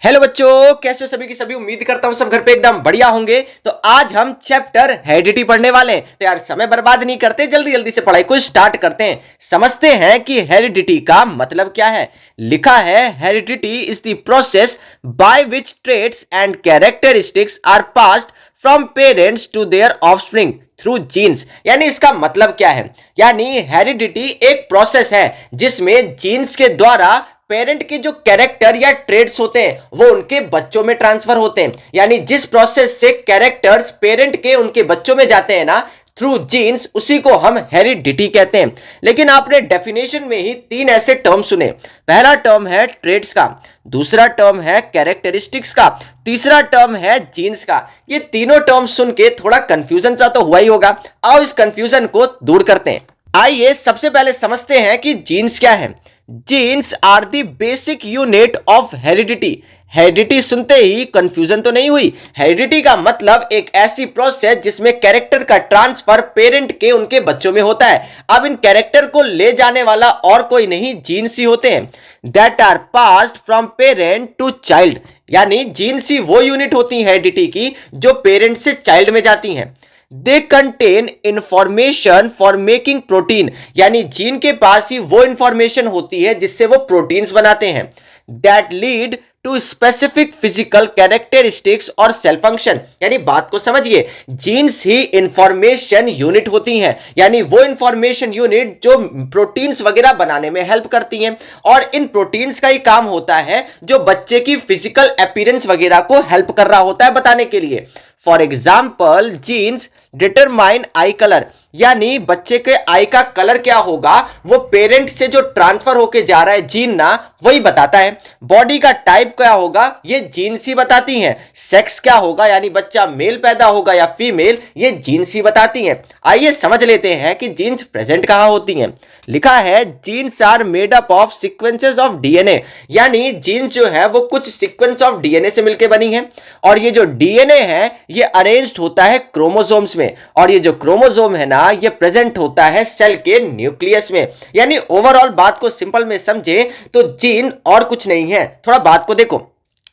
Hello बच्चों, कैसे हो सभी की सभी। उम्मीद करता हूं सब घर पे एकदम बढ़िया होंगे। तो आज हम चैप्टर हेरिडिटी पढ़ने वाले हैं। तो यार समय बर्बाद नहीं करते, जल्दी जल्दी से पढ़ाई को स्टार्ट करते हैं। समझते हैं कि हेरिडिटी का मतलब क्या है। लिखा है, heredity is the process by which traits and characteristics are passed from parents to their offspring through genes. यानी इसका मतलब क्या है, यानी हेरिडिटी एक प्रोसेस है जिसमें जीन्स के द्वारा पेरेंट के जो कैरेक्टर या ट्रेड्स होते हैं वो उनके बच्चों में ट्रांसफर होते हैं। यानी जिस प्रोसेस से कैरेक्टर्स पेरेंट के उनके बच्चों में जाते हैं ना, थ्रू जीन्स, उसी को हम हेरिडिटी कहते हैं। लेकिन आपने डेफिनेशन में ही तीन ऐसे टर्म सुने। पहला टर्म है ट्रेड्स का, दूसरा टर्म है कैरेक्टरिस्टिक्स का, तीसरा टर्म है जीन्स का। ये तीनों टर्म सुन के थोड़ा कंफ्यूजन सा तो हुआ ही होगा। आओ इस कंफ्यूजन को दूर करते हैं। आइए सबसे पहले समझते हैं कि जीन्स क्या है। Genes are the basic unit of heredity. Heredity सुनते ही कंफ्यूजन तो नहीं हुई। हेरिडिटी का मतलब एक ऐसी प्रोसेस जिसमें कैरेक्टर का ट्रांसफर पेरेंट के उनके बच्चों में होता है। अब इन कैरेक्टर को ले जाने वाला और कोई नहीं, जीन्स ही होते हैं। That are passed from parent to child. यानी जीन्स ही वो यूनिट होती है हेरिडिटी की जो पेरेंट से चाइल्ड में जाती हैं। They contain information for making protein. यानी जीन के पास ही वो इंफॉर्मेशन होती है जिससे वो प्रोटीन्स बनाते हैं। That lead to specific physical characteristics और सेल फंक्शन। यानी बात को समझिए, जीन्स ही इंफॉर्मेशन यूनिट होती हैं। यानी वो इंफॉर्मेशन यूनिट जो प्रोटीन्स वगैरह बनाने में हेल्प करती हैं। और इन प्रोटीन्स का ही काम होता है जो बच्चे की फिजिकल अपीयरेंस वगैरह को हेल्प कर रहा होता है बताने के लिए। For example, genes determine eye colour. यानी बच्चे के आई का कलर क्या होगा वो पेरेंट से जो ट्रांसफर होके जा रहा है जीन ना, वही बताता है। बॉडी का टाइप क्या होगा ये जीन्स ही बताती हैं। सेक्स क्या होगा, यानी बच्चा मेल पैदा होगा या फीमेल, ये जीन्स ही बताती हैं। आइए समझ लेते हैं कि जीन्स प्रेजेंट कहां होती हैं। लिखा है, genes are made up of sequences of DNA. यानी जीन्स जो है वो कुछ सीक्वेंस ऑफ डीएनए से मिलकर बनी है। और ये जो डीएनए है ये अरेंज्ड होता है क्रोमोसोम्स में। और ये जो क्रोमोसोम है ना, ये प्रेजेंट होता है सेल के न्यूक्लियस में। यानी ओवरऑल बात को सिंपल में समझे तो जीन और कुछ नहीं है। थोड़ा बात को देखो,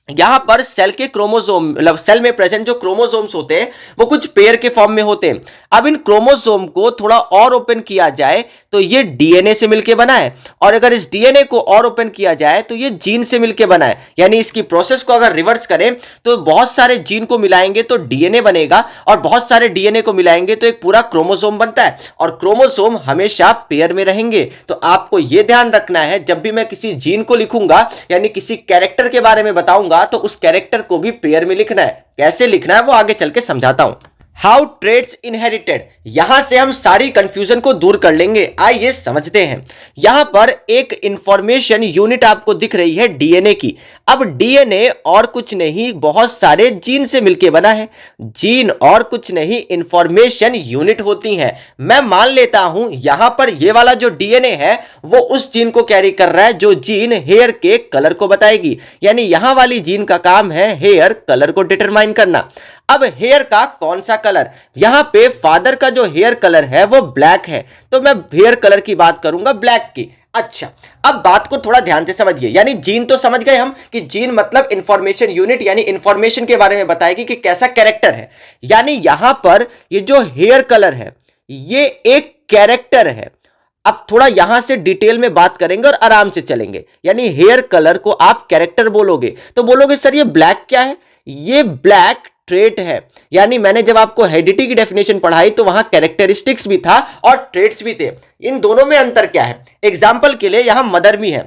यहां पर सेल के क्रोमोसोम, मतलब सेल में प्रेजेंट जो क्रोमोसोम्स होते हैं वो कुछ पेयर के फॉर्म में होते हैं। अब इन क्रोमोसोम को थोड़ा और ओपन किया जाए तो ये डीएनए से मिलके बना है। और अगर इस डीएनए को और ओपन किया जाए तो ये जीन से मिलके बना है। यानी इसकी प्रोसेस को अगर रिवर्स करें तो बहुत सारे जीन को मिलाएंगे तो डीएनए बनेगा, और बहुत सारे डीएनए को मिलाएंगे तो एक पूरा क्रोमोसोम बनता है। और क्रोमोसोम हमेशा पेयर में रहेंगे। तो आपको यह ध्यान रखना है, जब भी मैं किसी जीन को लिखूंगा यानी किसी कैरेक्टर के बारे में बताऊंगा तो उस कैरेक्टर को भी पेयर में लिखना है। कैसे लिखना है वो आगे चल के समझाता हूं। हाउ ट्रेड्स इनहेरिटेड, यहां से हम सारी कंफ्यूजन को दूर कर लेंगे। आइए समझते हैं। यहां पर एक इंफॉर्मेशन यूनिट आपको दिख रही है डीएनए की। अब डीएनए और कुछ नहीं, बहुत सारे जीन से मिलकर बना है। जीन और कुछ नहीं, इंफॉर्मेशन यूनिट होती हैं। मैं मान लेता हूं यहां पर ये वाला जो डीएनए है वो उस जीन को कैरी कर रहा है जो जीन हेयर के कलर को बताएगी। यानी यहां वाली जीन का काम है हेयर कलर को डिटरमाइन करना। अब हेयर का कौन सा कलर, यहां पे फादर का जो हेयर कलर है वो ब्लैक है, तो मैं हेयर कलर की बात करूंगा ब्लैक की। अच्छा, अब बात को थोड़ा ध्यान से समझिए। यानी जीन तो समझ गए हम कि जीन मतलब इंफॉर्मेशन यूनिट, यानी इंफॉर्मेशन के बारे में बताएगी कि कैसा कैरेक्टर है। यानी यहां पर ये जो हेयर कलर है ये एक कैरेक्टर है। अब थोड़ा यहां से डिटेल में बात करेंगे और आराम से चलेंगे। यानी हेयर कलर को आप कैरेक्टर बोलोगे तो बोलोगे सर ये ब्लैक क्या है, ये ब्लैक ट्रेट है। यानी मैंने जब आपको हेरिडिटी की डेफिनेशन पढ़ाई तो वहां कैरेक्टरिस्टिक्स भी था और ट्रेट्स भी थे। इन दोनों में अंतर क्या है, एग्जांपल के लिए यहां मदर भी है,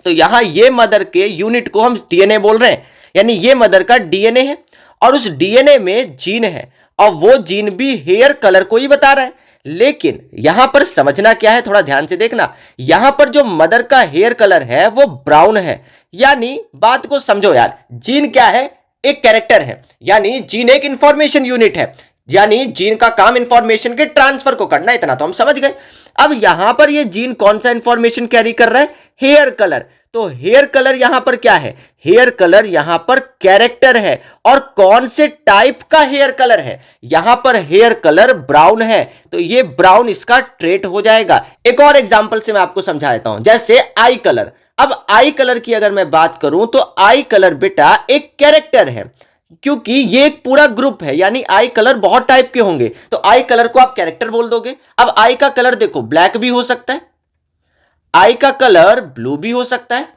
तो यहां ये मदर के यूनिट को हम डीएनए बोल रहे हैं। यानी ये मदर का डीएनए है और उस डीएनए में जीन है और वो जीन भी हेयर कलर को ही बता रहा है। लेकिन यहां पर समझना क्या है, थोड़ा ध्यान से देखना। यहां पर जो मदर का हेयर कलर है वो ब्राउन है। यानी बात को समझो यार, जीन क्या है, एक कैरेक्टर है। यानी जीन एक इंफॉर्मेशन यूनिट है। यानी जीन का काम इंफॉर्मेशन के ट्रांसफर को करना, इतना तो हम समझ गए। अब यहां पर ये जीन कौन सा इंफॉर्मेशन कैरी कर रहा है, हेयर कलर। तो हेयर कलर यहां पर क्या है, हेयर कलर यहां पर कैरेक्टर है। और कौन से टाइप का हेयर कलर है, यहां पर हेयर कलर ब्राउन है, तो ये ब्राउन इसका ट्रेट हो जाएगा। एक और एग्जांपल से मैं आपको समझा देता हूं, जैसे आई कलर। अब आई कलर की अगर मैं बात करूं तो आई कलर बेटा एक कैरेक्टर है, क्योंकि ये एक पूरा ग्रुप है, यानी आई कलर बहुत टाइप के होंगे, तो आई कलर को आप कैरेक्टर बोल दोगे। अब आई का कलर देखो ब्लैक भी हो सकता है, आई का कलर ब्लू भी हो सकता है,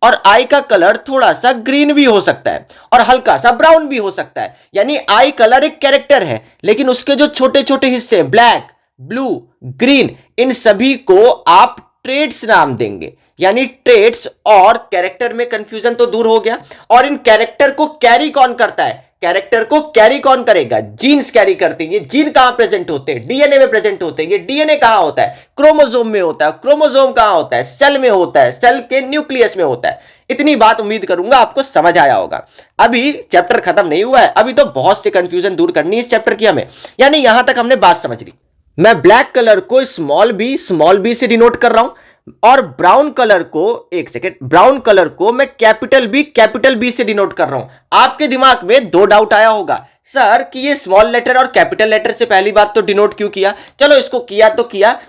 और आई का कलर थोड़ा सा ग्रीन भी हो सकता है, और हल्का सा ब्राउन भी हो सकता है। यानी आई कलर एक कैरेक्टर है, लेकिन उसके जो छोटे छोटे हिस्से ब्लैक, ब्लू, ग्रीन, इन सभी को आप ट्रेड्स नाम देंगे। यानी ट्रेड्स और कैरेक्टर में कंफ्यूजन तो दूर हो गया। और इन कैरेक्टर को कैरी कौन करता है? कैरेक्टर को कैरी कौन करेगा? जीन्स कैरी करते हैं। ये जीन कहां प्रेजेंट होते हैं? डीएनए में प्रेजेंट होते हैं। ये डीएनए कहां होता है? क्रोमोसोम में होता है। क्रोमोसोम कहां होता है? सेल में होता है। सेल के न्यूक्लियस में होता है। इतनी बात उम्मीद करूंगा आपको समझ आया होगा। अभी चैप्टर खत्म नहीं हुआ है, अभी तो बहुत से कंफ्यूजन दूर करनी है इस चैप्टर की हमें। यानी यहां तक हमने बात समझ ली। मैं ब्लैक कलर को स्मॉल बी से डिनोट कर रहा हूं, और ब्राउन कलर को, एक सेकेंड, ब्राउन कलर को मैं कैपिटल बी से डिनोट कर रहा हूं। आपके दिमाग में दो डाउट आया होगा, सर कि ये स्मॉल लेटर और कैपिटल लेटर से पहली बात तो डिनोट क्यों किया? चलो इसको किया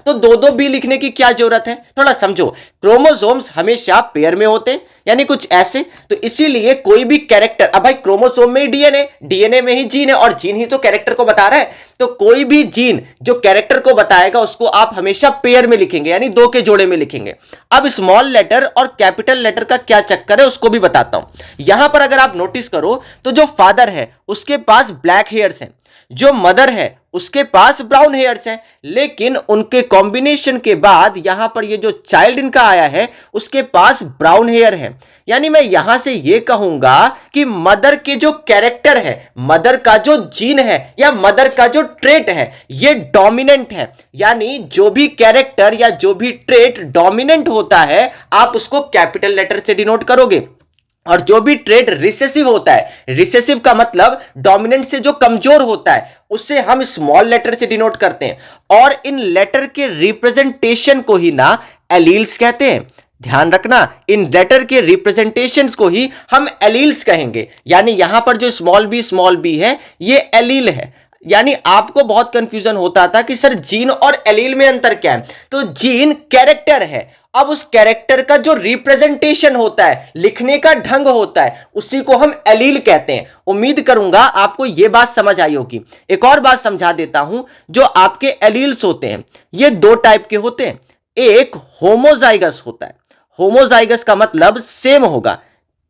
तो दो बी लिखने की क्या जरूरत है? थोड़ा समझो, क्रोमोसोम्स हमेशा पेयर में होते हैं, यानी कुछ ऐसे, तो इसीलिए कोई भी कैरेक्टर, अब भाई क्रोमोसोम में ही डीएनए में ही जीन है, और जीन ही तो कैरेक्टर को बता रहा है, तो कोई भी जीन जो कैरेक्टर को बताएगा उसको आप हमेशा पेयर में लिखेंगे, यानी दो के जोड़े में लिखेंगे। अब स्मॉल लेटर और कैपिटल लेटर का क्या चक्कर है उसको भी बताता हूं। यहां पर अगर आप नोटिस करो तो जो फादर है उसके पास ब्लैक हेयर्स हैं, जो मदर है उसके पास ब्राउन हेयर्स हैं, लेकिन उनके कॉम्बिनेशन के बाद यहां पर ये जो चाइल्ड इनका आया है उसके पास ब्राउन हेयर है। यानी मैं यहां से ये कहूंगा कि मदर के जो कैरेक्टर है, मदर का जो जीन है या मदर का जो ट्रेट है, ये डोमिनेंट है। यानी जो भी कैरेक्टर या जो भी ट्रेट डोमिनेंट होता है आप उसको कैपिटल लेटर से डिनोट करोगे, और जो भी ट्रेड रिसेसिव होता है, रिसेसिव का मतलब डोमिनेंट से जो कमजोर होता है, उससे हम स्मॉल लेटर से डिनोट करते हैं। और इन लेटर के रिप्रेजेंटेशन को ही ना एलील्स कहते हैं। ध्यान रखना, इन लेटर के रिप्रेजेंटेशंस को ही हम एलील्स कहेंगे। यानी यहां पर जो स्मॉल बी है ये एलील है। यानी आपको बहुत कंफ्यूजन होता था कि सर जीन और एलील में अंतर क्या है? तो जीन कैरेक्टर है, अब उस कैरेक्टर का जो रिप्रेजेंटेशन होता है, लिखने का ढंग होता है, उसी को हम एलील कहते हैं। उम्मीद करूंगा आपको यह बात समझ आई होगी। एक और बात समझा देता हूं, जो आपके एलील्स होते हैं ये दो टाइप के होते हैं। एक होमोजाइगस होता है। होमोजाइगस का मतलब सेम होगा।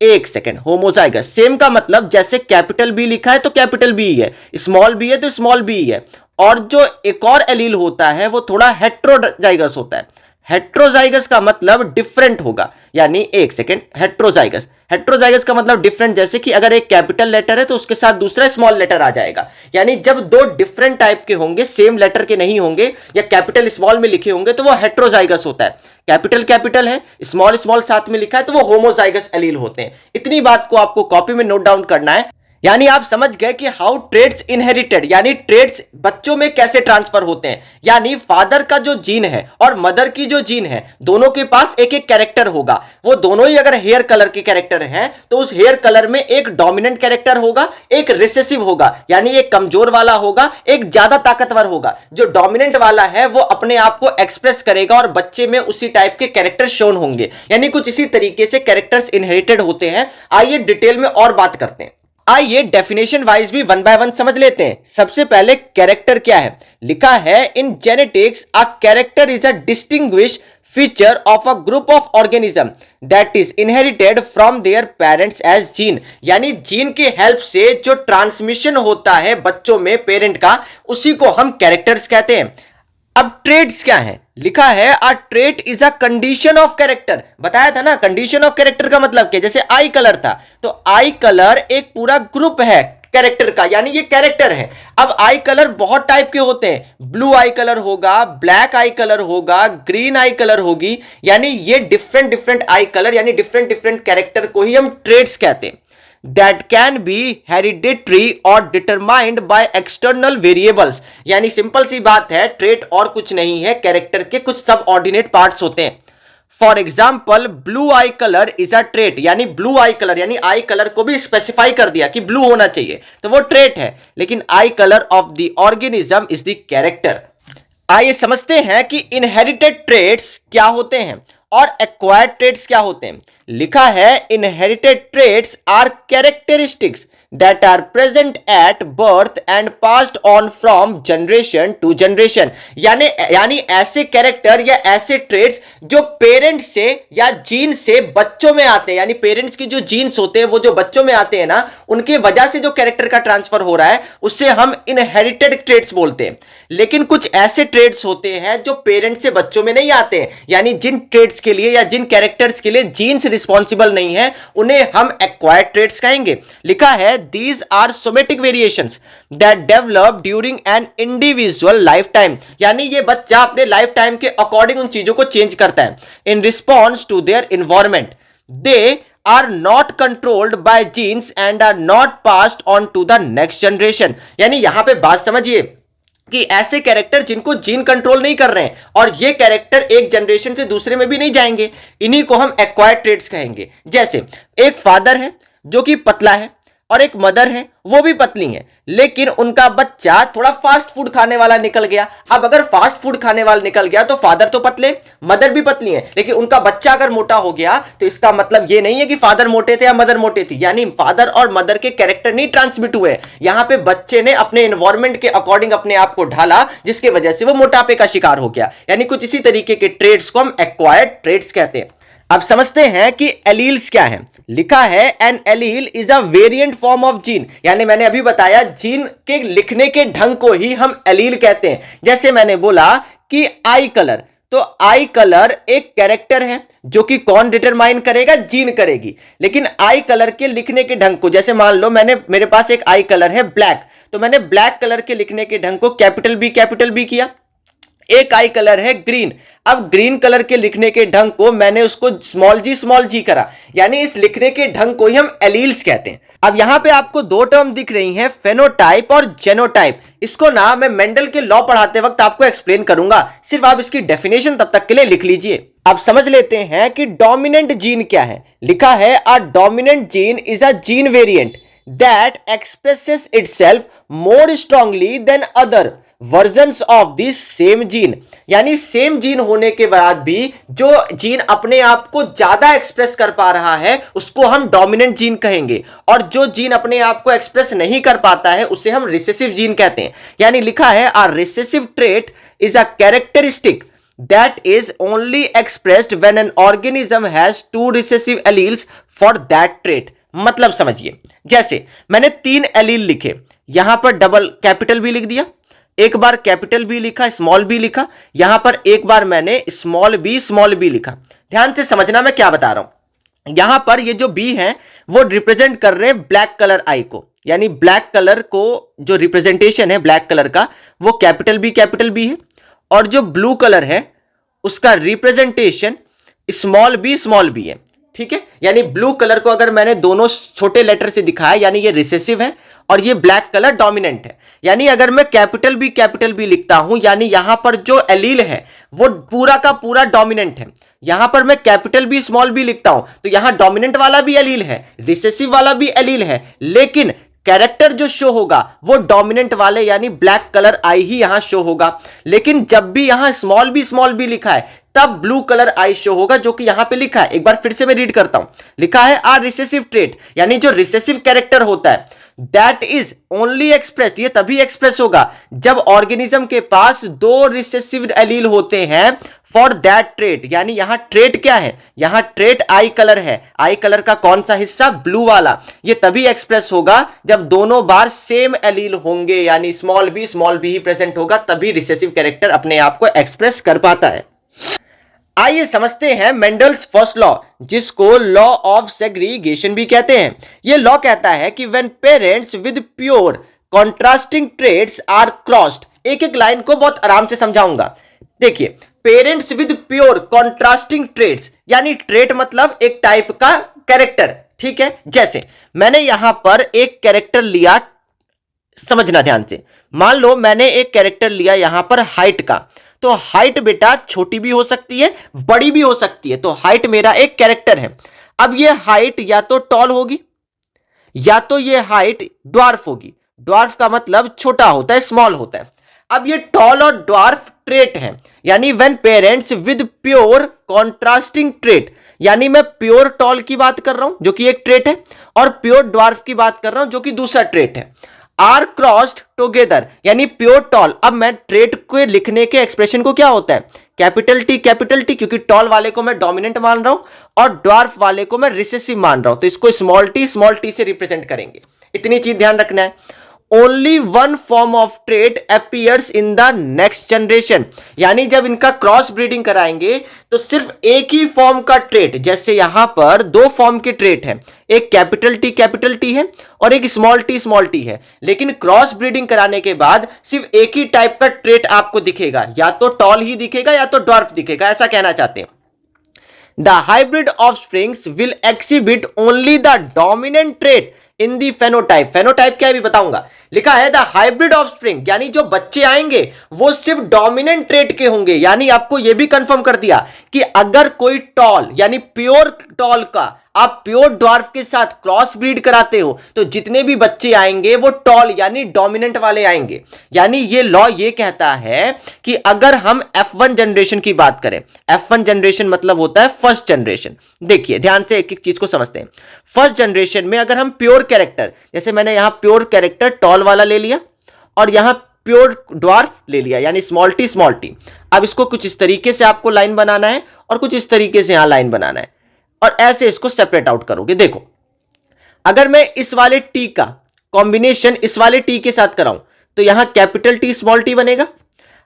एक सेकेंड, होमोजाइगस सेम का मतलब जैसे कैपिटल बी लिखा है तो कैपिटल बी है, स्मॉल बी है तो स्मॉल बी है। और जो एक और एलील होता है वो थोड़ा हेट्रोजाइगस होता है। हेट्रोजाइगस का मतलब डिफरेंट होगा। यानी एक सेकेंड, हेट्रोजाइगस का मतलब डिफरेंट, जैसे कि अगर एक कैपिटल लेटर है तो उसके साथ दूसरा स्मॉल लेटर आ जाएगा। यानी जब दो डिफरेंट टाइप के होंगे, सेम लेटर के नहीं होंगे या कैपिटल स्मॉल में लिखे होंगे, तो वो हेट्रोजाइगस होता है। कैपिटल है, स्मॉल साथ में लिखा है तो वो होमोजाइगस एलील होते हैं। इतनी बात को आपको कॉपी में नोट डाउन करना है। यानी आप समझ गए कि हाउ ट्रेड्स इनहेरिटेड, यानी ट्रेड्स बच्चों में कैसे ट्रांसफर होते हैं। यानी फादर का जो जीन है और मदर की जो जीन है, दोनों के पास एक एक कैरेक्टर होगा। वो दोनों ही अगर हेयर कलर के कैरेक्टर हैं तो उस हेयर कलर में एक डोमिनेंट कैरेक्टर होगा, एक रिसेसिव होगा, यानी एक कमजोर वाला होगा, एक ज्यादा ताकतवर होगा। जो डोमिनेंट वाला है वो अपने आप को एक्सप्रेस करेगा और बच्चे में उसी टाइप के कैरेक्टर शोन होंगे। यानी कुछ इसी तरीके से कैरेक्टर्स इनहेरिटेड होते हैं। आइए डिटेल में और बात करते हैं। आइए डेफिनेशन वाइज भी वन बाय वन समझ लेते हैं। सबसे पहले कैरेक्टर क्या है? लिखा है in genetics a character is a distinguish feature of a group of organism that is inherited from their parents as gene. यानी जीन के हेल्प से जो ट्रांसमिशन होता है बच्चों में पेरेंट का, उसी को हम कैरेक्टर्स कहते हैं। अब ट्रेड्स क्या है? लिखा है अ trait is a condition of character. बताया था ना, कंडीशन ऑफ कैरेक्टर का मतलब क्या? जैसे आई कलर था तो आई कलर एक पूरा ग्रुप है कैरेक्टर का, यानी ये कैरेक्टर है। अब आई कलर बहुत टाइप के होते हैं, ब्लू आई कलर होगा, ब्लैक आई कलर होगा, ग्रीन आई कलर होगी। यानी ये डिफरेंट आई कलर यानी डिफरेंट कैरेक्टर को ही हम ट्रेड्स कहते हैं। that can be hereditary or determined by external variables। यानी सिंपल सी बात है, ट्रेट और कुछ नहीं है, कैरेक्टर के कुछ सब ऑर्डिनेट पार्ट्स होते हैं। For example blue I colour is a trait, यानी ब्लू आई कलर यानी आई कलर को भी स्पेसिफाई कर दिया कि ब्लू होना चाहिए, तो वो ट्रेट है। लेकिन आई colour of the organism is the character. आइए समझते हैं कि इनहेरिटेड ट्रेट्स क्या होते हैं और एक्वायर्ड ट्रेट्स क्या होते हैं? लिखा है inherited traits are characteristics that are present at birth and passed on from generation to generation। यानी ऐसे कैरेक्टर या ऐसे ट्रेड्स जो पेरेंट्स से या जीन से बच्चों में आते हैं, यानी पेरेंट्स की जो जीन्स होते हैं वो जो बच्चों में आते हैं ना, उनके वजह से जो कैरेक्टर का ट्रांसफर हो रहा है उससे हम इनहेरिटेड ट्रेड्स बोलते हैं। लेकिन कुछ ऐसे ट्रेड्स होते हैं जो पेरेंट्स से बच्चों में नहीं आते हैं, यानी जिन ट्रेड्स के लिए या जिन कैरेक्टर्स के लिए जीन्स रिस्पॉन्सिबल नहीं है उन्हें हम एक्वायर्ड ट्रेड्स कहेंगे। लिखा है these are somatic variations that develop during an individual lifetime। यानी ये बच्चा अपने लाइफ टाइम के अकॉर्डिंग उन चीजों को चेंज करता है in response to their environment। they are not controlled by genes and are not passed on to the next generation। यानी यहां पे बात समझिए कि ऐसे कैरेक्टर जिनको जीन कंट्रोल नहीं कर रहे हैं और ये कैरेक्टर एक जनरेशन से दूसरे में भी नहीं जाएंगे, इन्हीं को हम एक्वायर्ड ट्रेट्स कहेंगे। जैसे एक फादर है जो कि पतला है और एक मदर है वो भी पतली है, लेकिन उनका बच्चा थोड़ा फास्ट फूड खाने वाला निकल गया। अब अगर फास्ट फूड खाने वाला निकल गया तो फादर तो पतले, मदर भी पतली है, लेकिन उनका बच्चा अगर मोटा हो गया तो इसका मतलब ये नहीं है कि फादर मोटे थे या मदर मोटे थी, यानी फादर और मदर के कैरेक्टर नहीं ट्रांसमिट हुए। यहां पे बच्चे ने अपने एनवायरमेंट के अकॉर्डिंग अपने आप को ढाला, जिसकी वजह से वो मोटापे का शिकार हो गया। यानी कुछ इसी तरीके के ट्रेड्स को हम एक्वायर्ड ट्रेड्स कहते हैं। अब समझते हैं कि एलील्स क्या है। लिखा है an allele is a variant form of gene. यानी मैंने अभी बताया जीन के लिखने के ढंग को ही हम एलील कहते हैं। जैसे मैंने बोला कि आई कलर, तो आई कलर एक कैरेक्टर है जो कि कौन डिटरमाइन करेगा? जीन करेगी। लेकिन आई कलर के लिखने के ढंग को, जैसे मान लो मेरे पास एक आई कलर है ब्लैक, तो मैंने ब्लैक कलर के लिखने के ढंग को कैपिटल बी किया। एक आई कलर है ग्रीन, अब ग्रीन कलर के लिखने के ढंग को मैंने उसको स्मॉल जी करा, यानी इस लिखने के ढंग को ही हम एलील्स कहते हैं। अब यहां पे आपको दो टर्म दिख रही हैं, फेनोटाइप और जेनोटाइप। इसको ना मैं मेंडल के लॉ पढ़ाते वक्त आपको एक्सप्लेन करूंगा, सिर्फ आप इसकी डेफिनेशन तब तक के लिए लिख लीजिए। अब समझ लेते हैं कि डोमिनेंट जीन क्या है। लिखा है a dominant gene is a gene variant that expresses itself more strongly than other versions of this same gene. यानी सेम जीन होने के बाद भी जो जीन अपने आप को ज्यादा एक्सप्रेस कर पा रहा है उसको हम डोमिनेंट जीन कहेंगे, और जो जीन अपने आप को एक्सप्रेस नहीं कर पाता है उसे हम रिसेसिव जीन कहते हैं। यानी लिखा है a recessive trait is a characteristic that is only expressed when an organism has two recessive alleles for that trait। मतलब समझिए, जैसे मैंने 3 एलील लिखे, यहां पर डबल कैपिटल भी लिख दिया, एक बार कैपिटल बी लिखा, स्मॉल बी लिखा, यहां पर एक बार मैंने स्मॉल बी लिखा। ध्यान से समझना मैं क्या बता रहा हूं। यहां पर ये जो बी है वो रिप्रेजेंट कर रहे हैं ब्लैक कलर आई को, यानी ब्लैक कलर को जो रिप्रेजेंटेशन है ब्लैक कलर का वो कैपिटल बी है, और जो ब्लू कलर है उसका रिप्रेजेंटेशन स्मॉल बी है। ठीक है, यानी ब्लू कलर को अगर मैंने दोनों छोटे लेटर से दिखाया यानी ये रिसेसिव है और ये ब्लैक कलर डोमिनेंट है। यानी अगर मैं कैपिटल बी लिखता हूं यानी यहां पर जो एलील है वो पूरा का पूरा डोमिनेंट है। यहां पर मैं कैपिटल बी स्मॉल बी लिखता हूं तो यहां डोमिनेंट वाला भी एलील है, रिसेसिव वाला भी एलील है, लेकिन कैरेक्टर जो शो होगा वो डोमिनेंट वाले यानी ब्लैक कलर आई ही यहां शो होगा। लेकिन जब भी यहां स्मॉल बी लिखा है तब ब्लू कलर आई शो होगा, जो कि यहां पे लिखा है। एक बार फिर से मैं रीड करता हूं, लिखा है आर रिसेसिव ट्रेट, यानी जो रिसेसिव कैरेक्टर होता है दैट इज ओनली एक्सप्रेस्ड, ये तभी एक्सप्रेस होगा जब ऑर्गेनिज्म के पास 2 रिसेसिव एलील होते हैं फॉर दैट ट्रेट। यानी यहां ट्रेट क्या है? यहां ट्रेट आई कलर है, आई कलर का कौन सा हिस्सा? ब्लू वाला। ये तभी एक्सप्रेस होगा जब दोनों बार सेम एलील होंगे, यानी स्मॉल बी ही प्रेजेंट होगा, तभी रिसेसिव कैरेक्टर अपने आप को एक्सप्रेस कर पाता है। आइए समझते हैं मेंडल्स फर्स्ट लॉ, जिसको लॉ ऑफ सेग्रीगेशन भी कहते हैं। यह लॉ कहता है कि when parents with pure contrasting traits are crossed, एक एक लाइन को बहुत आराम से समझाऊंगा। देखिए, parents with pure contrasting traits, यानी ट्रेट मतलब एक टाइप का कैरेक्टर। ठीक है, जैसे मैंने यहां पर एक कैरेक्टर लिया, समझना ध्यान से। मान लो मैंने एक कैरेक्टर लिया यहां पर हाइट का, तो हाइट बेटा छोटी भी हो सकती है बड़ी भी हो सकती है, तो हाइट मेरा एक कैरेक्टर है। अब ये हाइट या तो टॉल होगी या तो ये हाइट ड्वार्फ होगी। ड्वार्फ का मतलब छोटा होता है, स्मॉल होता है। अब ये टॉल और ड्वार्फ ट्रेट है, यानी when parents with pure contrasting trait, यानी मैं प्योर टॉल की बात कर रहा हूं जो कि एक ट्रेट है, और प्योर ड्वार्फ की बात कर रहा हूं जो कि दूसरा ट्रेट है, आर क्रॉस्ड टुगेदर, यानी प्योर टॉल। अब मैं ट्रेट को लिखने के एक्सप्रेशन को क्या होता है, कैपिटल टी, क्योंकि टॉल वाले को मैं डोमिनेंट मान रहा हूं और ड्वार्फ वाले को मैं रिसेसिव मान रहा हूं, तो इसको स्मॉल टी से रिप्रेजेंट करेंगे। इतनी चीज ध्यान रखना है। Only one form of trait appears in the next generation, यानी जब इनका क्रॉस ब्रीडिंग कराएंगे तो सिर्फ एक ही फॉर्म का ट्रेट, जैसे यहां पर दो फॉर्म के ट्रेट हैं, एक कैपिटल टी है और एक स्मॉल टी है, लेकिन क्रॉस ब्रीडिंग कराने के बाद सिर्फ एक ही टाइप का ट्रेट आपको दिखेगा, या तो टॉल ही दिखेगा या तो ड्वार्फ दिखेगा, ऐसा कहना चाहते हैं। The hybrid offsprings will exhibit only the dominant trait in the phenotype। phenotype क्या है भी बताऊंगा। लिखा है द हाइब्रिड ऑफस्प्रिंग, यानी जो बच्चे आएंगे वो सिर्फ डोमिनेंट ट्रेट के होंगे, यानी आपको यह भी कंफर्म कर दिया कि अगर कोई टॉल यानी प्योर टॉल का आप प्योर ड्वार्फ के साथ क्रॉस ब्रीड कराते हो तो जितने भी बच्चे आएंगे वो टॉल यानी डोमिनेंट वाले आएंगे। यानी ये लॉ ये कहता है कि अगर हम F1 जनरेशन की बात करें, F1 जनरेशन मतलब होता है फर्स्ट जनरेशन। देखिए ध्यान से एक एक चीज को समझते हैं। फर्स्ट जनरेशन में अगर हम प्योर कैरेक्टर, जैसे मैंने यहां प्योर कैरेक्टर टॉल वाला ले लिया और यहां प्योर ड्वार्फ ले लिया यानी स्मॉल टी, अब इसको कुछ इस तरीके से आपको लाइन बनाना है और कुछ इस तरीके से यहां लाइन बनाना है और ऐसे इसको सेपरेट आउट करोगे। देखो अगर मैं इस वाले टी का कॉम्बिनेशन इस वाले टी के साथ कराऊं तो यहां कैपिटल टी स्मॉल टी बनेगा।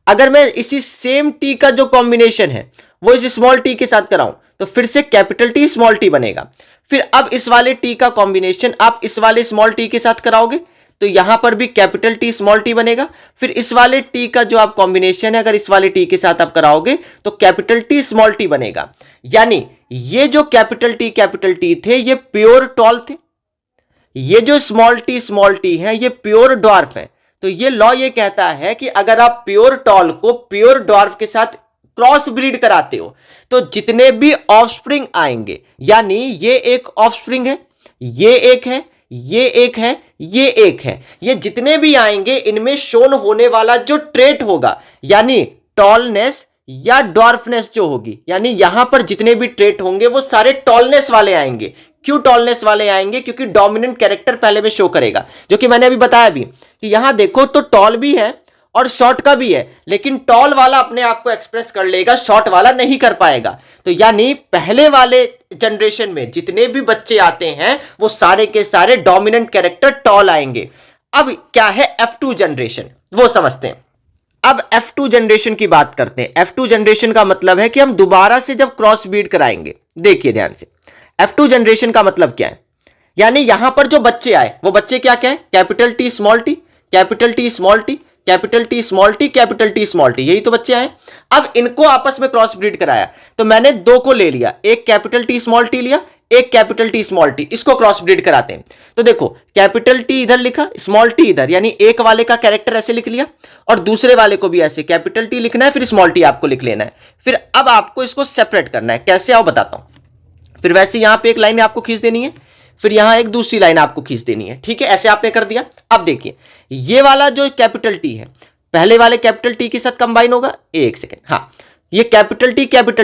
अगर मैं इसी सेम टी का जो कॉम्बिनेशन है वो इस स्मॉल टी के साथ कराऊं तो फिर से कैपिटल टी स्मॉल टी बनेगा। फिर अब इस वाले टी का कॉम्बिनेशन आप इस वाले स्मॉल टी के साथ कराओगे तो यहां पर भी कैपिटल टी स्मॉल टी बनेगा। फिर इस वाले टी का जो आप कॉम्बिनेशन है अगर इस वाले टी के साथ आप कराओगे तो कैपिटल टी स्मॉल टी बनेगा। यानी ये जो कैपिटल टी थे ये प्योर टॉल थे, ये जो स्मॉल टी है ये प्योर ड्वार्फ है। तो ये लॉ ये कहता है कि अगर आप प्योर टॉल को प्योर ड्वार्फ के साथ क्रॉस ब्रीड कराते हो तो जितने भी ऑफस्प्रिंग आएंगे, यानी ये एक ऑफस्प्रिंग है, ये एक है, ये एक है, ये एक है, ये जितने भी आएंगे इनमें शोन होने वाला जो ट्रेट होगा यानी टॉलनेस या डॉर्फनेस जो होगी, यानी यहां पर जितने भी ट्रेट होंगे वो सारे टॉलनेस वाले आएंगे। क्यों टॉलनेस वाले आएंगे? क्योंकि डोमिनेंट कैरेक्टर पहले में शो करेगा, जो कि मैंने अभी बताया भी कि यहां देखो तो टॉल भी है और शॉर्ट का भी है, लेकिन टॉल वाला अपने आप को एक्सप्रेस कर लेगा, शॉर्ट वाला नहीं कर पाएगा। तो यानी पहले वाले जनरेशन में जितने भी बच्चे आते हैं वो सारे के सारे डोमिनेंट कैरेक्टर टॉल आएंगे। अब क्या है F2 जनरेशन, वो समझते हैं। अब F2 जनरेशन की बात करते हैं। F2 जनरेशन का मतलब है कि हम दोबारा से जब क्रॉस ब्रीड कराएंगे, देखिए ध्यान से, F2 जनरेशन का मतलब क्या है, यानी यहां पर जो बच्चे आए वो बच्चे क्या क्या है, capital T small T, capital T small T, capital T small T, capital T small T, यही तो बच्चे आए। अब इनको आपस में क्रॉस ब्रीड कराया तो मैंने दो को ले लिया, एक कैपिटल टी स्मॉल टी लिया, एक कैपिटल टी स्मॉल टी, इसको क्रॉस ब्रीड कराते हैं। तो देखो कैपिटल टी इधर लिखा, स्मॉल टी इधर, यानी एक वाले का कैरेक्टर ऐसे लिख लिया और दूसरे वाले को भी ऐसे कैपिटल टी लिखना है, फिर स्मॉल टी आपको लिख लेना है। फिर अब आपको इसको सेपरेट करना है, कैसे आओ बताता हूं। फिर वैसे यहां पे एक लाइन आपको खींच देनी है, फिर यहां एक दूसरी लाइन आपको खींच देनी है, ठीक है, ऐसे आपने कर दिया। अब देखिए ये वाला जो कैपिटल टी है पहले वाले कैपिटल टी के साथ कंबाइन होगा, एक सेकेंड, हाँ, ये कैपिटल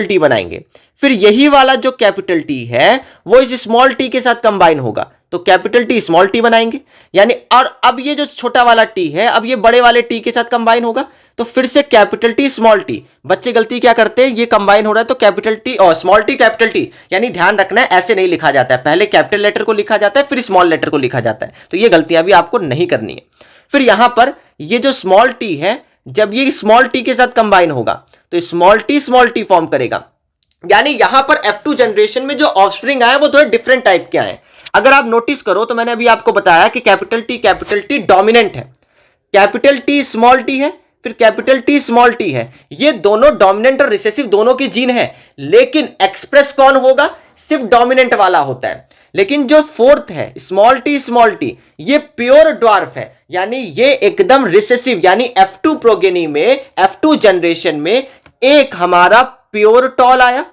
टी बनाएंगे। फिर यही वाला जो कैपिटल टी है वो इस स्मॉल टी के साथ कंबाइन होगा तो कैपिटल टी स्मॉल टी बनाएंगे, यानी और अब ये जो छोटा वाला टी है अब ये बड़े वाले टी के साथ कंबाइन होगा तो फिर से कैपिटल टी स्मॉल टी। बच्चे गलती क्या करते हैं, ये कंबाइन हो रहा है तो कैपिटल टी और स्मॉल टी कैपिटल टी, यानी ध्यान रखना है ऐसे नहीं लिखा जाता है, पहले कैपिटल लेटर को लिखा जाता है फिर स्मॉल लेटर को लिखा जाता है, तो ये गलतियां भी आपको नहीं करनी है। फिर यहां पर ये जो स्मॉल टी है जब ये स्मॉल टी के साथ कंबाइन होगा तो स्मॉल टी फॉर्म करेगा, यानी यहां पर F2 जनरेशन में जो ऑफस्प्रिंग आए वो थोड़े डिफरेंट टाइप के आए। अगर आप नोटिस करो तो मैंने अभी आपको बताया कि कैपिटल टी डोमिनेंट है, कैपिटल टी स्मॉल टी है, फिर कैपिटल टी स्मॉल टी है, ये दोनों डोमिनेंट और रिसेसिव दोनों की जीन है, लेकिन एक्सप्रेस कौन होगा, सिर्फ डोमिनेंट वाला होता है। लेकिन जो फोर्थ है स्मॉल टी ये प्योर ड्वार्फ है, यानी ये एकदम रिसेसिव, यानी F2 प्रोगेनी में F2 जनरेशन में एक हमारा प्योर टॉल आया,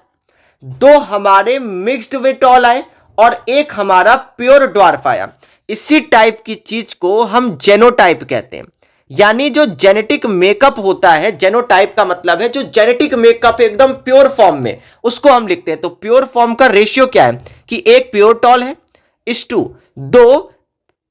दो हमारे मिक्स्ड विद टॉल आए और एक हमारा प्योर ड्वार्फ आया। इसी टाइप की चीज को हम जेनोटाइप कहते हैं। यानी जो जेनेटिक मेकअप होता है, जेनोटाइप का मतलब है जो जेनेटिक मेकअप एकदम प्योर फॉर्म में, उसको हम लिखते हैं। तो प्योर फॉर्म का रेशियो क्या है कि एक प्योर टॉल है इस टू दो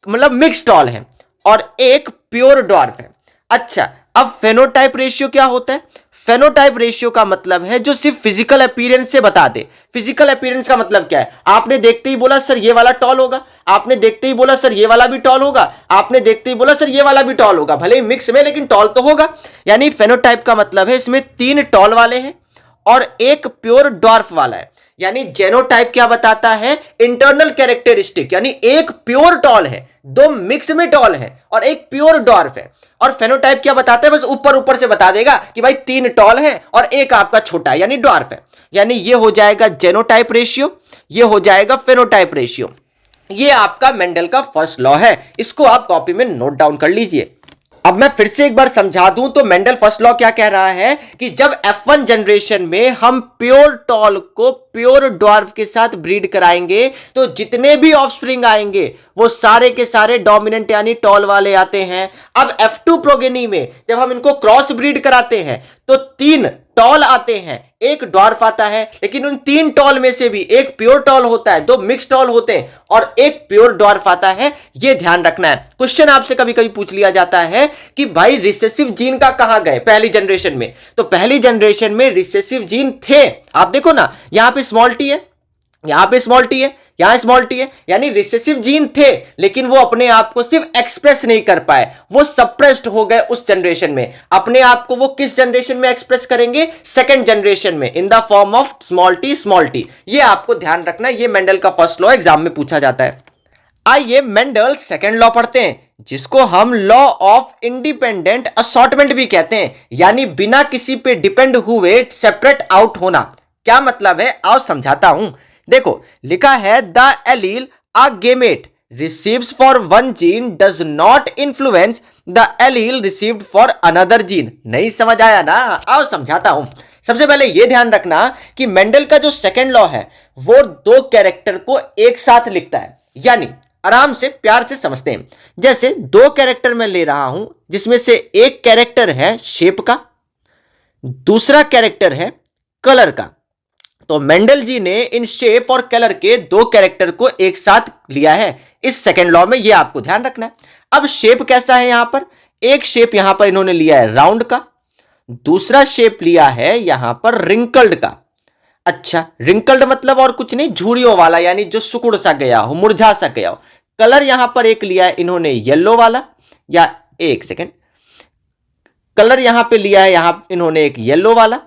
मतलब मिक्स टॉल है और एक प्योर ड्वार्फ है। अच्छा, अब फेनोटाइप रेशियो क्या होता है? फेनोटाइप रेशियो का मतलब है जो सिर्फ फिजिकल अपीयरेंस से बता दे। फिजिकल अपीयरेंस का मतलब क्या है? आपने देखते ही बोला सर ये वाला टॉल होगा, आपने देखते ही बोला सर ये वाला भी टॉल होगा, आपने देखते ही बोला सर ये वाला भी टॉल होगा, भले ही मिक्स में लेकिन टॉल तो होगा। यानी फेनोटाइप का मतलब है इसमें 3 टॉल वाले हैं और एक प्योर ड्वार्फ वाला है। यानी जेनोटाइप क्या बताता है? इंटरनल कैरेक्टरिस्टिक, यानी एक प्योर टॉल है, 2 मिक्स में टॉल है और एक प्योर ड्वार्फ है। और फेनोटाइप क्या बताता है? बस ऊपर ऊपर से बता देगा कि भाई 3 टॉल है और एक आपका छोटा है यानी ड्वार्फ है। यानी ये हो जाएगा जेनोटाइप रेशियो, ये हो जाएगा फेनोटाइप रेशियो। ये आपका मेंडल का फर्स्ट लॉ है, इसको आप कॉपी में नोट डाउन कर लीजिए। अब मैं फिर से एक बार समझा दूं तो मेंडल फर्स्ट लॉ क्या कह रहा है कि जब F1 जनरेशन में हम प्योर टॉल को प्योर ड्वार्फ के साथ ब्रीड कराएंगे तो जितने भी ऑफस्प्रिंग आएंगे वो सारे के सारे डोमिनेंट यानी टॉल वाले आते हैं। अब F2 प्रोगेनी में जब हम इनको क्रॉस ब्रीड कराते हैं तो 3 टॉल आते हैं, एक ड्वार्फ आता है, लेकिन उन 3 टॉल में से भी एक प्योर टॉल होता है, 2 मिक्स टॉल होते हैं और एक प्योर ड्वार्फ आता है। यह ध्यान रखना है। क्वेश्चन आपसे कभी कभी पूछ लिया जाता है कि भाई रिसेसिव जीन का कहां गए पहली जनरेशन में? तो पहली जनरेशन में रिसेसिव जीन थे, आप देखो ना, यहां पे स्मॉल टी है, यहां पे स्मॉल टी है, यहां स्मॉल टी है, यानी रिसेसिव जीन थे लेकिन वो अपने आप को सिर्फ एक्सप्रेस नहीं कर पाए, वो सप्रेस्ड हो गए उस जनरेशन में। अपने आप को वो किस जनरेशन में एक्सप्रेस करेंगे? सेकंड जनरेशन में, in the form of small T small T. ये आपको ध्यान रखना, ये मेंडल का फर्स्ट लॉ एग्जाम में पूछा जाता है। आइए मेंडल सेकंड लॉ पढ़ते हैं जिसको हम लॉ ऑफ इंडिपेंडेंट असॉर्टमेंट भी कहते हैं, यानी बिना किसी पे डिपेंड हुए सेपरेट आउट होना। क्या मतलब है आओ समझाता हूं। देखो लिखा है the allele a gamete receives for one gene does not influence the allele received for another gene. नहीं समझ आया ना? आओ समझाता हूं। सबसे पहले यह ध्यान रखना कि मेंडल का जो सेकंड लॉ है वो 2 कैरेक्टर को एक साथ लिखता है, यानी आराम से प्यार से समझते हैं। जैसे 2 कैरेक्टर मैं ले रहा हूं जिसमें से एक कैरेक्टर है शेप का, दूसरा कैरेक्टर है कलर का। तो मेंडल जी ने इन शेप और कलर के 2 कैरेक्टर को एक साथ लिया है इस सेकंड लॉ में, यह आपको ध्यान रखना है। अब शेप कैसा है? यहां पर एक शेप यहां पर इन्होंने लिया है राउंड का, दूसरा शेप लिया है यहां पर रिंकल्ड का। अच्छा, रिंकल्ड मतलब और कुछ नहीं, झुर्रियों वाला, यानी जो सुकुड़ सा गया हो, मुरझा सा गया हो। कलर यहां पर एक लिया है इन्होंने येलो वाला, या एक सेकेंड, कलर यहां पे लिया है यहां इन्होंने एक येलो वाला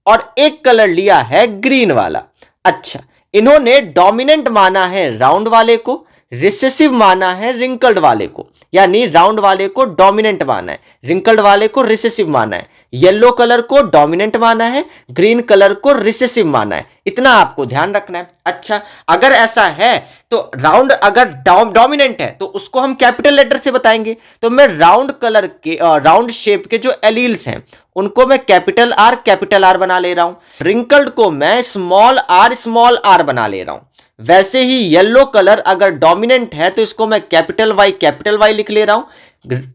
और एक कलर लिया है ग्रीन वाला। अच्छा, इन्होंने डोमिनेंट माना है राउंड वाले को, रिसेसिव माना है रिंकल्ड वाले को, यानी राउंड वाले को डोमिनेंट माना है, रिंकल्ड वाले को रिसेसिव माना है, येलो कलर को डोमिनेंट माना है, ग्रीन कलर को रिसेसिव माना है। इतना आपको ध्यान रखना है। अच्छा, अगर ऐसा है तो राउंड अगर डोमिनेंट है तो उसको हम कैपिटल लेटर से बताएंगे। तो मैं राउंड कलर के राउंड शेप के जो एलील्स हैं उनको मैं कैपिटल आर बना ले रहा हूं। रिंकल्ड को मैं स्मॉल आर बना ले रहा हूं। वैसे ही येलो कलर अगर डोमिनेंट है तो इसको मैं कैपिटल वाई लिख ले रहा हूं।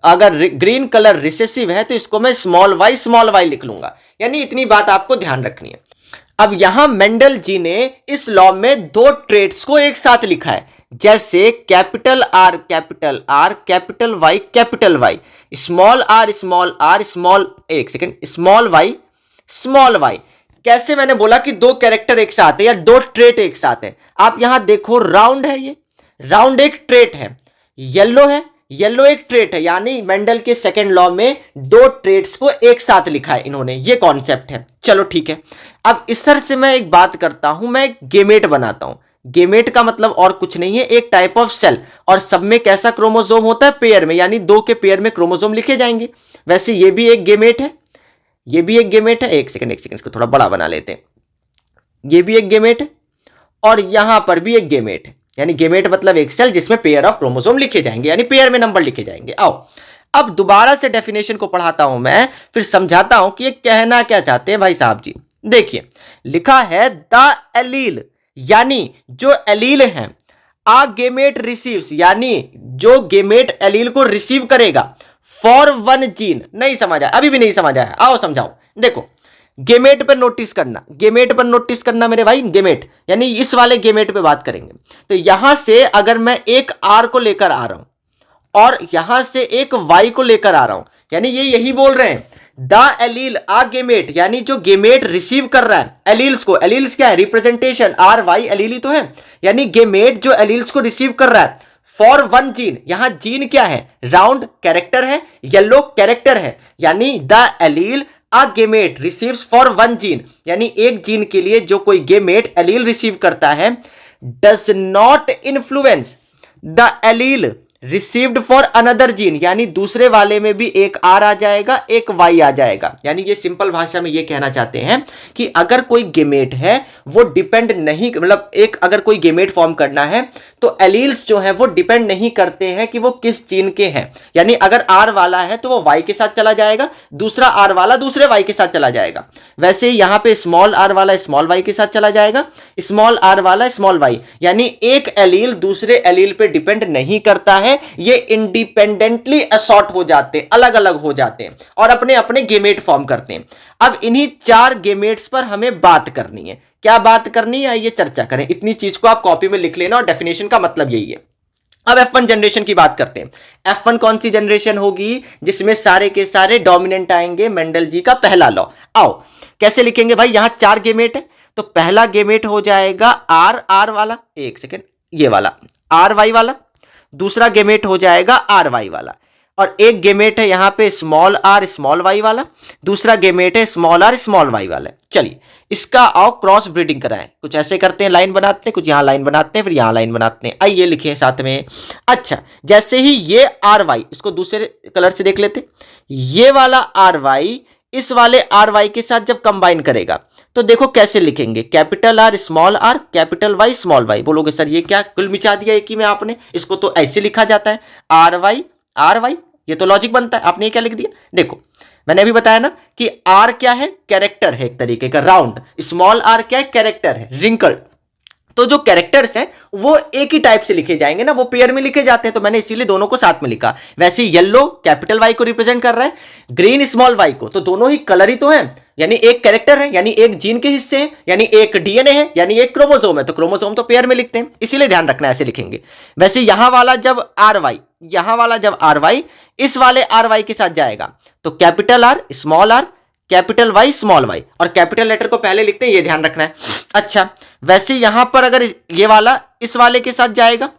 अगर ग्रीन कलर रिसेसिव है तो इसको मैं स्मॉल वाई लिख लूंगा। यानी इतनी बात आपको ध्यान रखनी है। अब यहां मेंडल जी ने इस लॉ में 2 ट्रेट्स को एक साथ लिखा है, जैसे capital R capital Y, small R small Y. कैसे? मैंने बोला कि 2 कैरेक्टर एक साथ है या 2 ट्रेट एक साथ है। आप यहां देखो राउंड है, ये राउंड एक ट्रेट है, येलो एक ट्रेट है, यानी मेंडल के सेकंड लॉ में 2 ट्रेट्स को एक साथ लिखा है इन्होंने, ये कॉन्सेप्ट है। चलो ठीक है। अब इस तरह से मैं एक बात करता हूं, मैं एक गेमेट बनाता हूं। गेमेट का मतलब और कुछ नहीं है, एक टाइप ऑफ सेल, और सब में कैसा क्रोमोसोम होता है? पेयर में, यानी 2 के पेयर में क्रोमोसोम लिखे जाएंगे। वैसे ये भी एक गेमेट है, ये भी एक गेमेट है। एक सेकंड इसको थोड़ा बड़ा बना लेते हैं। ये भी एक गेमेट है और यहां पर भी एक गेमेट है, यानी गेमेट मतलब एक सेल जिसमें पेयर ऑफ क्रोमोसोम लिखे जाएंगे, यानी पेयर में नंबर लिखे जाएंगे। आओ अब दोबारा से डेफिनेशन को पढ़ाता हूं मैं, फिर समझाता हूं कि ये कहना क्या चाहते हैं भाई साहब जी। देखिए लिखा है द एलील, यानी जो एलील है, आ गेमेट रिसीव्स, यानी जो गेमेट एलील को रिसीव करेगा, फॉर वन जीन। नहीं समझ आया, अभी भी नहीं समझ आया, आओ समझाओ। देखो गेमेट पर नोटिस करना, गेमेट पर नोटिस करना मेरे भाई, गेमेट यानी इस वाले गेमेट पे बात करेंगे। तो यहां से अगर मैं एक आर को लेकर आ रहा हूं और यहां से एक वाई को लेकर आ रहा हूं, यानी ये यही बोल रहे हैं द एलील आ गेमेट, यानी जो गेमेट रिसीव कर रहा है एलील्स को, एलील्स क्या है रिप्रेजेंटेशन, आर वाई एलील ही तो है, यानी गेमेट जो एलील्स को रिसीव कर रहा है फॉर वन जीन, यहां जीन क्या है, राउंड कैरेक्टर है, येलो कैरेक्टर है, यानी the allele a gamete receives for one gene, यानी एक जीन के लिए जो कोई गेमेट एलील रिसीव करता है, does not influence the allele received for another gene, यानी दूसरे वाले में भी एक आर आ जाएगा एक वाई आ जाएगा। यानी ये सिंपल भाषा में ये कहना चाहते हैं कि अगर कोई गेमेट है वो डिपेंड नहीं, मतलब एक अगर कोई गेमेट फॉर्म करना है तो एलील्स जो है वो डिपेंड नहीं करते हैं कि वो किस जीन के हैं, यानी अगर आर वाला है तो वो वाई के साथ चला जाएगा, दूसरा आर वाला दूसरे वाई के साथ चला जाएगा। वैसे यहां पे स्मॉल आर वाला स्मॉल वाई के साथ चला जाएगा, स्मॉल आर वाला स्मॉल वाई, यानी एक एलील दूसरे एलील पे डिपेंड नहीं करता है, ये इंडिपेंडेंटली असॉर्ट हो जाते हैं, अलग अलग हो जाते हैं और अपने अपने गेमेट फॉर्म करते हैं। अब इन्हीं 4 गेमेट्स पर हमें बात करनी है। क्या बात करनी है आइए चर्चा करें। इतनी चीज को आप कॉपी में लिख लेना और डेफिनेशन का मतलब यही है। अब F1 जनरेशन की बात करते हैं। F1 कौन सी जनरेशन होगी जिसमें सारे के सारे डोमिनेंट आएंगे, मेंडल जी का पहला लॉ। आओ कैसे लिखेंगे भाई, यहां 4 गेमेट है तो पहला गेमेट हो जाएगा आर वाला, एक सेकेंड ये वाला आर वाई वाला, दूसरा गेमेट हो जाएगा आर वाई वाला, और एक गेमेट है यहां पे स्मॉल आर स्मॉल वाई वाला, दूसरा गेमेट है स्मॉल आर स्मॉल वाई वाला। चलिए इसका आओ क्रॉस ब्रीडिंग कराएं। कुछ ऐसे करते हैं, लाइन बनाते हैं, कुछ यहां लाइन बनाते हैं, फिर यहां लाइन बनाते हैं। आइए लिखें साथ में। अच्छा जैसे ही ये आर वाई, इसको दूसरे कलर से देख लेते, ये वाला आर वाई इस वाले आर वाई के साथ जब कंबाइन करेगा तो देखो कैसे लिखेंगे, capital R capital Y small Y. बोलोगे सर ये क्या कुल मिचा दिया एक ही में आपने, इसको तो ऐसे लिखा जाता है आर वाई, ये तो लॉजिक बनता है, आपने ये क्या लिख दिया। देखो मैंने अभी बताया ना कि आर क्या है, कैरेक्टर है एक तरीके का राउंड, स्मॉल आर क्या है, कैरेक्टर है रिंकल। तो जो कैरेक्टर्स हैं वो एक ही टाइप से लिखे जाएंगे ना, वो पेयर में लिखे जाते हैं, तो मैंने इसीलिए दोनों को साथ में लिखा। वैसे येलो कैपिटल वाई को रिप्रेजेंट कर रहा है, ग्रीन स्मॉल वाई को, तो दोनों ही कलर ही तो हैं, यानी एक कैरेक्टर है, यानी एक जीन के हिस्से हैं, यानी एक डीएनए है, यानी एक क्रोमोसोम है, तो क्रोमोसोम तो पेयर में लिखते हैं, इसीलिए ध्यान रखना ऐसे लिखेंगे। वैसे यहां वाला जब आर वाई इस वाले आर वाई के साथ जाएगा तो capital R capital Y small Y, और कैपिटल लेटर को पहले लिखते हैं, ये ध्यान रखना है। अच्छा वैसे यहां पर अगर ये वाला इस वाले के साथ जाएगा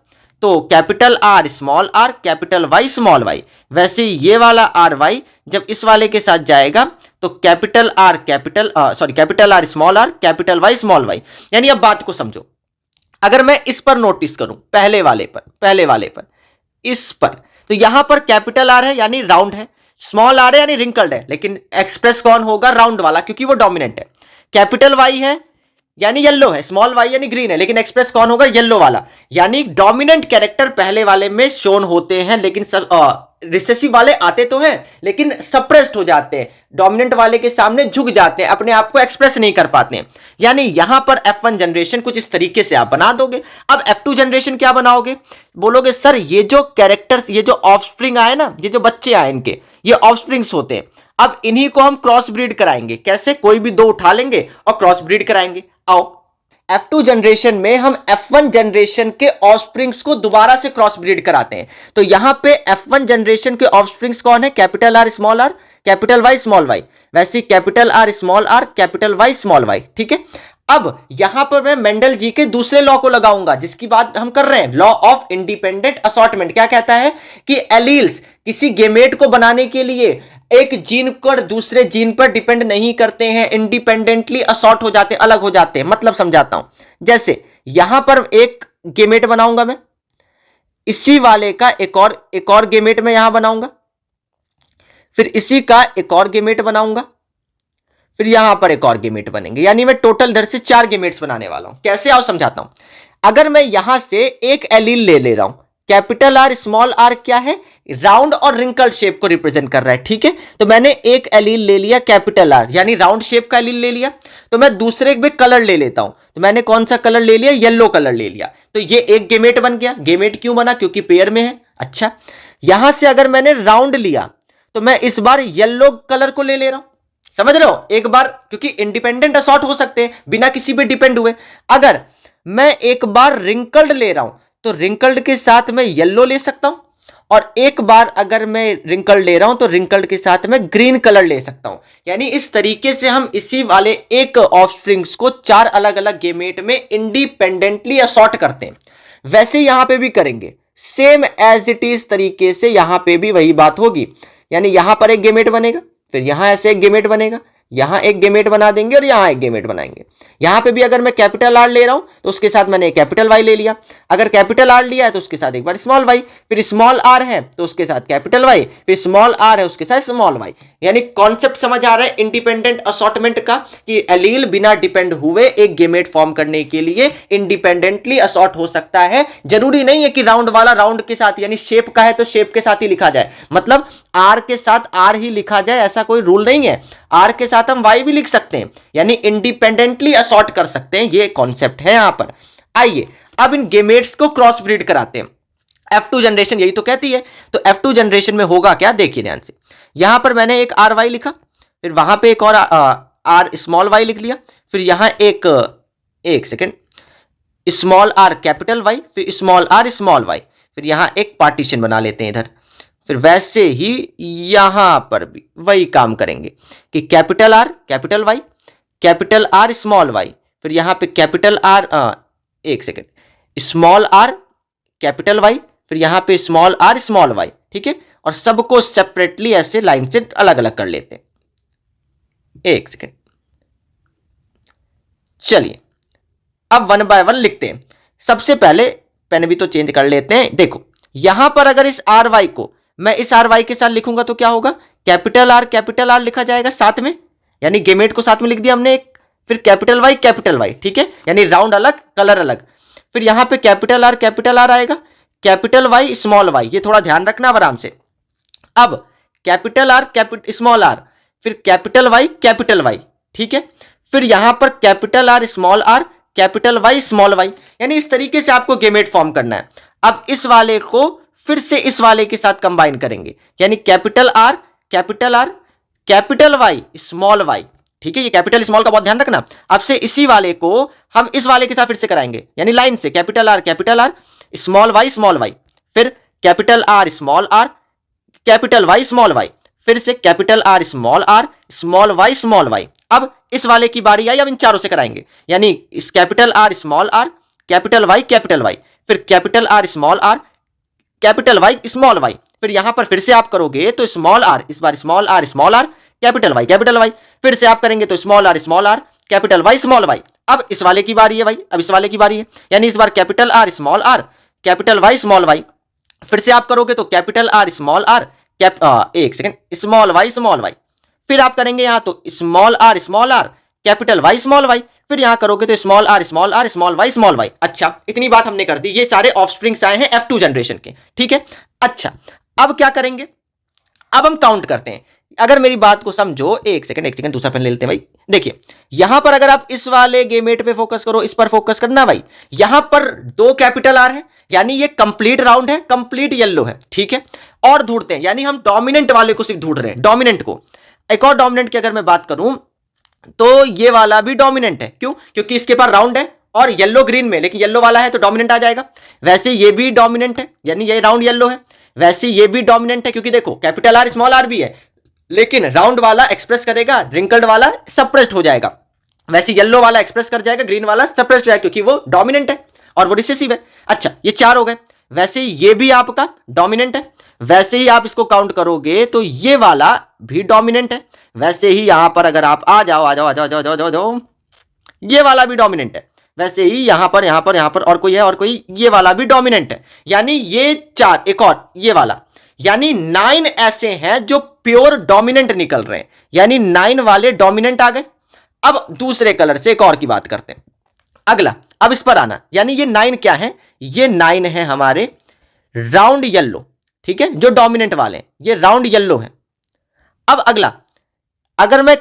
तो capital R capital Y small Y. वैसे ये वाला आर वाई जब इस वाले के साथ जाएगा तो capital R small R capital Y small Y. यानी अब बात को समझो, अगर मैं इस पर नोटिस करूं पहले वाले पर इस पर, तो यहां पर कैपिटल आर है यानी राउंड है, स्मॉल आर है यानी रिंकल्ड है, लेकिन एक्सप्रेस कौन होगा, राउंड वाला, क्योंकि वो डोमिनेंट है। कैपिटल वाई है यानी येलो है, स्मॉल वाई यानी ग्रीन है, लेकिन एक्सप्रेस कौन होगा, येलो वाला। यानी डोमिनेंट कैरेक्टर पहले वाले में शोन होते हैं, लेकिन रिसेसिव वाले आते तो हैं लेकिन सप्रेस्ड हो जाते हैं, डोमिनेंट वाले के सामने झुक जाते हैं, अपने आप को एक्सप्रेस नहीं कर पाते हैं। यानी यहां पर F1 जनरेशन कुछ इस तरीके से आप बना दोगे। अब F2 जनरेशन क्या बनाओगे, बोलोगे सर ये जो कैरेक्टर्स, ये जो ऑफस्प्रिंग आए ना, ये जो बच्चे आए इनके, ये ऑफस्प्रिंग्स होते हैं। अब इन्हीं को हम क्रॉस ब्रीड कराएंगे। कैसे, कोई भी 2 उठा लेंगे और क्रॉस ब्रीड कराएंगे। आओ F2 जनरेशन में हम F1 जनरेशन के ऑफस्प्रिंग्स को दोबारा से क्रॉस ब्रीड कराते हैं। तो यहां पे F1 जनरेशन के ऑफस्प्रिंग्स कौन है, capital R capital Y small Y. वैसे capital R capital Y small y, ठीक है। अब यहां पर मैं मेंडल जी के दूसरे लॉ को लगाऊंगा, जिसकी बात हम कर रहे हैं, लॉ ऑफ इंडिपेंडेंट असॉर्टमेंट। क्या कहता है कि एलील्स किसी गेमेट को बनाने के लिए एक जीन पर दूसरे जीन पर डिपेंड नहीं करते हैं, इंडिपेंडेंटली असॉर्ट हो जाते, अलग हो जाते हैं। मतलब समझाता हूं, जैसे यहां पर एक गेमेट बनाऊंगा मैं, इसी वाले का एक और गेमेट मैं यहां बनाऊंगा, फिर इसी का एक और गेमेट बनाऊंगा, फिर यहां पर एक और गेमेट बनेंगे। यानी मैं टोटल इधर से 4 गेमेट्स बनाने वाला हूं। कैसे आओ समझाता हूं। अगर मैं यहां से एक एलील ले रहा हूं, कैपिटल आर स्मॉल आर क्या है, राउंड और रिंकल शेप को रिप्रेजेंट कर रहा है, ठीक है। तो मैंने एक एलील ले लिया कैपिटल आर यानी राउंड शेप का एलील ले लिया, तो मैं दूसरे में कलर ले लेता हूं। तो मैंने कौन सा कलर ले लिया, येलो कलर ले लिया, तो ये एक गेमेट बन गया। गेमेट क्यों बना, क्योंकि पेयर में है। अच्छा यहां से अगर मैंने राउंड लिया तो मैं इस बार येलो कलर को ले रहा हूं, समझ रहे हो, एक बार, क्योंकि इंडिपेंडेंट असॉर्ट हो सकते हैं बिना किसी पे डिपेंड हुए। अगर मैं एक बार रिंकल्ड ले रहा हूं तो रिंकल्ड के साथ मैं येलो ले सकता हूं, और एक बार अगर मैं रिंकल्ड ले रहा हूं तो रिंकल्ड के साथ मैं ग्रीन कलर ले सकता हूं। यानी इस तरीके से हम इसी वाले एक ऑफस्प्रिंग्स को 4 अलग अलग गेमेट में इंडिपेंडेंटली असॉर्ट करते हैं। वैसे यहां पे भी करेंगे, सेम एज इट इज तरीके से यहां पे भी वही बात होगी। यानी यहां पर एक गेमेट बनेगा, फिर यहां ऐसे एक गेमेट बनेगा, यहां एक गेमेट बना देंगे और यहां एक गेमेट बनाएंगे। यहां पे भी अगर मैं कैपिटल आर ले रहा हूं तो उसके साथ मैंने कैपिटल वाई ले लिया, अगर कैपिटल आर लिया है तो उसके साथ एक बार स्मॉल वाई, फिर स्मॉल आर है तो उसके साथ कैपिटल वाई, फिर स्मॉल आर है उसके साथ स्मॉल वाई। यानी कॉन्सेप्ट समझ आ रहा है इंडिपेंडेंट असॉर्टमेंट का, कि एलील बिना डिपेंड हुए एक गेमेट फॉर्म करने के लिए इंडिपेंडेंटली असॉर्ट हो सकता है। जरूरी नहीं है कि राउंड वाला राउंड के साथ, यानी शेप का है तो शेप के साथ ही लिखा जाए, मतलब आर के साथ आर ही लिखा जाए, ऐसा कोई रूल नहीं है। आर के साथ हम वाई भी लिख सकते हैं, यानी इंडिपेंडेंटली असॉर्ट कर सकते हैं, ये कॉन्सेप्ट है यहां पर। आइए अब इन गेमेट्स को क्रॉस ब्रीड कराते हैं। F2 जनरेशन यही तो कहती है, तो F2 जनरेशन में होगा क्या, देखिए ध्यान से। यहां पर मैंने एक आर वाई लिखा, फिर वहां पे एक और आर स्मॉल वाई लिख लिया, फिर यहां एक second small R capital Y, फिर स्मॉल आर स्मॉल वाई, फिर यहां एक पार्टीशन बना लेते हैं इधर। फिर वैसे ही यहां पर भी वही काम करेंगे कि capital R capital Y, capital R small Y, फिर यहां पे कैपिटल आर एक second small R capital Y, फिर यहां पे स्मॉल आर स्मॉल वाई, ठीक है। और सबको सेपरेटली ऐसे लाइन से अलग अलग कर लेते हैं, एक सेकेंड। चलिए अब वन बाय वन लिखते हैं। सबसे पहले पेन भी तो चेंज कर लेते हैं। देखो यहां पर अगर इस आर वाई को मैं इस आर वाई के साथ लिखूंगा तो क्या होगा, कैपिटल आर लिखा जाएगा साथ में, यानी गेमेट को साथ में लिख दिया हमने एक, फिर कैपिटल वाई, ठीक है, यानी राउंड अलग कलर अलग। फिर यहां पे कैपिटल आर आएगा, कैपिटल वाई स्मॉल वाई, ये थोड़ा ध्यान रखना आराम से। अब कैपिटल आर स्मॉल आर, फिर कैपिटल वाई, ठीक है, फिर यहां पर capital R capital Y small Y, यानी इस तरीके से आपको गेमेट फॉर्म करना है। अब इस वाले को फिर से इस वाले के साथ कंबाइन करेंगे, यानी कैपिटल वाई स्मॉल वाई, ठीक है, ये कैपिटल स्मॉल का बहुत ध्यान रखना। अब से इसी वाले को हम इस वाले के साथ फिर से कराएंगे, यानी लाइन से कैपिटल आर स्मॉल वाई, फिर capital R capital Y small Y, फिर से कैपिटल आर स्मॉल वाई। अब इस वाले की बारी आई, अब इन चारों से कराएंगे, यानी इस कैपिटल आर कैपिटल वाई, फिर capital R capital Y small Y, फिर यहां पर फिर से आप करोगे तो स्मॉल आर, इस बार स्मॉल आर कैपिटल वाई, फिर से आप करेंगे तो small R capital Y small Y. अब इस वाले की बारी है भाई, अब इस वाले की बारी है, यानी इस बार capital R capital Y small Y, फिर से आप करोगे तो कैपिटल आर एक सेकेंड स्मॉल वाई, फिर आप करेंगे यहां तो small R capital Y small Y, फिर यहां करोगे तो स्मॉल आर स्मॉल वाई। अच्छा इतनी बात हमने कर दी, ये सारे ऑफस्प्रिंग्स आए हैं F2 जनरेशन के, ठीक है। अच्छा अब क्या करेंगे, अब हम काउंट करते हैं। अगर मेरी बात को समझो, एक सेकंड दूसरा पेन ले लेते हैं भाई। देखिए यहां पर अगर आप इस वाले गेमेट पे फोकस करो, इस पर फोकस करना भाई, यहां पर 2 कैपिटल आर है, यानी ये कंप्लीट राउंड है, कंप्लीट येलो है, ठीक है। और ढूंढते हैं, यानी हम डोमिनेंट वाले को सिर्फ ढूंढ रहे हैं, डोमिनेंट को। एक और डोमिनेंट की अगर मैं बात करूं तो ये वाला भी डोमिनेंट है, क्यों, क्योंकि इसके पास राउंड है और येलो ग्रीन में, लेकिन येलो वाला है तो डोमिनेंट आ जाएगा। वैसे ये भी डोमिनेंट है, यानी ये राउंड येलो है। वैसे ये भी डोमिनेंट है, क्योंकि देखो कैपिटल आर स्मॉल आर भी है, लेकिन राउंड वाला एक्सप्रेस करेगा, रिंकल्ड वाला सप्रेस्ड हो जाएगा। वैसे येलो वाला एक्सप्रेस कर जाएगा, ग्रीन वाला सप्रेस्ड हो जाएगा, क्योंकि वो डोमिनेंट है और वो रिसेसिव है। अच्छा ये 4 हो गए। वैसे ये भी आपका डोमिनेंट है, वैसे ही आप इसको काउंट करोगे तो ये वाला भी डोमिनेंट है। वैसे ही यहां पर अगर आप आ जाओ, ये वाला भी डोमिनेंट है। वैसे ही यहां पर और कोई है, और कोई, ये वाला भी डोमिनेंट है। यानी ये 4, एक और ये वाला, यानी 9 ऐसे हैं जो प्योर डोमिनेंट निकल रहे हैं, यानी 9 वाले डोमिनेंट आ गए। अब दूसरे कलर से एक और की बात करते हैं, अगला, अब इस पर आना, यानी ये 9 क्या है, ये 9 है हमारे राउंड येलो, ठीक है, जो डोमिनेंट वाले हैं, ये राउंड येलो है। अब अगला, अगर मैं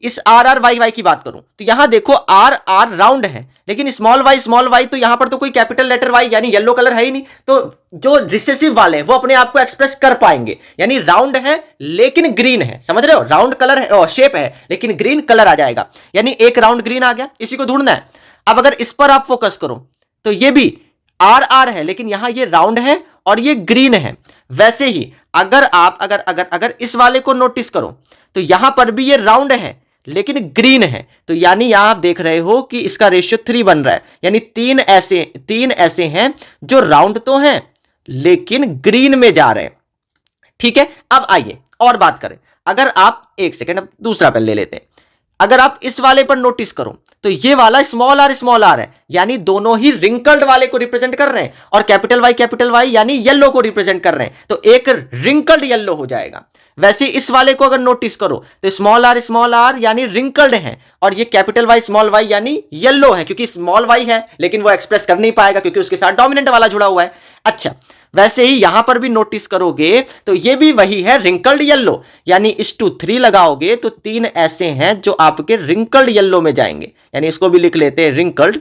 इस आर आर वाई वाई की बात करूं तो यहां देखो आर आर राउंड है, लेकिन स्मॉल वाई तो यहां पर तो कोई कैपिटल लेटर वाई यानी येलो कलर है ही नहीं, तो जो रिसेसिव वाले हैं वो अपने आप को एक्सप्रेस कर पाएंगे। यानी राउंड है लेकिन ग्रीन है, समझ रहे हो, राउंड कलर है, शेप है लेकिन ग्रीन कलर आ जाएगा, यानी एक राउंड ग्रीन आ गया, इसी को ढूंढना है। अब अगर इस पर आप फोकस करो तो ये भी आर आर है लेकिन यहां ये राउंड है और ये ग्रीन है। वैसे ही अगर आप अगर इस वाले को नोटिस करो तो यहां पर भी ये राउंड है लेकिन ग्रीन है, तो यानी यहां आप देख रहे हो कि इसका रेशियो 3 बन रहा है, यानी तीन ऐसे हैं जो राउंड तो हैं लेकिन ग्रीन में जा रहे हैं। ठीक है, अब आइए और बात करें। अगर आप एक सेकेंड अब दूसरा पेन ले लेते हैं, अगर आप इस वाले पर नोटिस करो तो ये वाला स्मॉल आर है, यानी दोनों ही रिंकल्ड वाले को रिप्रेजेंट कर रहे हैं, और कैपिटल वाई यानी येलो को रिप्रेजेंट कर रहे हैं, तो एक रिंकल्ड येलो हो जाएगा। वैसे इस वाले को अगर नोटिस करो तो स्मॉल आर यानी रिंकल्ड है, और ये कैपिटल वाई स्मॉल वाई यानी येलो है, क्योंकि स्मॉल वाई है लेकिन वो एक्सप्रेस कर नहीं पाएगा क्योंकि उसके साथ डोमिनेंट वाला जुड़ा हुआ है। अच्छा, वैसे ही यहां पर भी नोटिस करोगे तो ये भी वही है, रिंकल्ड येलो, यानी इस टू 3 लगाओगे तो 3 ऐसे हैं जो आपके रिंकल्ड येलो में जाएंगे, यानी इसको भी लिख लेते हैं, रिंकल्ड